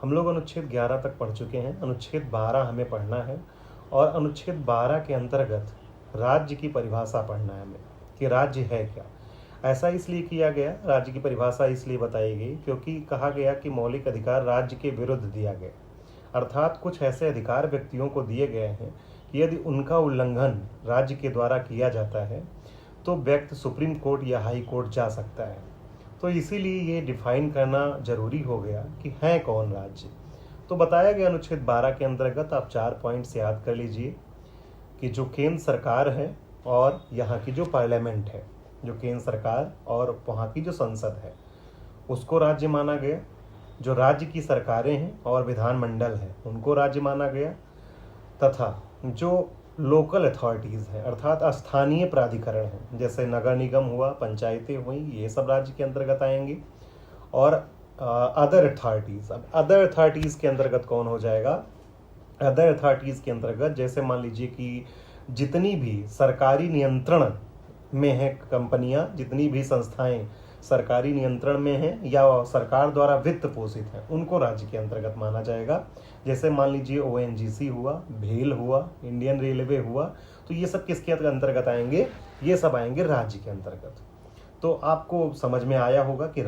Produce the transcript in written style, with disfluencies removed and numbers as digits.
हम लोग अनुच्छेद 11 तक पढ़ चुके हैं, अनुच्छेद 12 हमें पढ़ना है और अनुच्छेद 12 के अंतर्गत राज्य की परिभाषा पढ़ना है हमें कि राज्य है क्या। ऐसा इसलिए किया गया, राज्य की परिभाषा इसलिए बताई गई क्योंकि कहा गया कि मौलिक अधिकार राज्य के विरुद्ध दिया गया, अर्थात कुछ ऐसे अधिकार व्यक्तियों को दिए गए हैं कि यदि उनका उल्लंघन राज्य के द्वारा किया जाता है तो व्यक्ति सुप्रीम कोर्ट या हाई कोर्ट जा सकता है। तो इसीलिए ये डिफाइन करना जरूरी हो गया कि है कौन राज्य। तो बताया गया अनुच्छेद 12 के अंतर्गत, आप 4 पॉइंट्स याद कर लीजिए कि जो केंद्र सरकार है और यहाँ की जो पार्लियामेंट है, जो केंद्र सरकार और वहाँ की जो संसद है, उसको राज्य माना गया। जो राज्य की सरकारें हैं और विधानमंडल है, उनको राज्य माना गया। तथा जो लोकल अथॉरिटीज़ हैं, अर्थात स्थानीय प्राधिकरण हैं, जैसे नगर निगम हुआ, पंचायतें हुई, ये सब राज्य के अंतर्गत आएंगे। और अदर अथॉरिटीज़, अब अदर अथॉरिटीज़ के अंतर्गत कौन हो जाएगा? अदर अथॉरिटीज़ के अंतर्गत जैसे मान लीजिए कि जितनी भी सरकारी नियंत्रण में है कंपनियां, जितनी भी संस्थाएं सरकारी नियंत्रण में हैं या सरकार द्वारा वित्त पोषित हैं, उनको राज्य के अंतर्गत माना जाएगा। जैसे मान लीजिए ONGC हुआ, भेल हुआ, इंडियन रेलवे हुआ, तो ये सब किसके अंतर्गत आएंगे? ये सब आएंगे राज्य के अंतर्गत। तो आपको समझ में आया होगा कि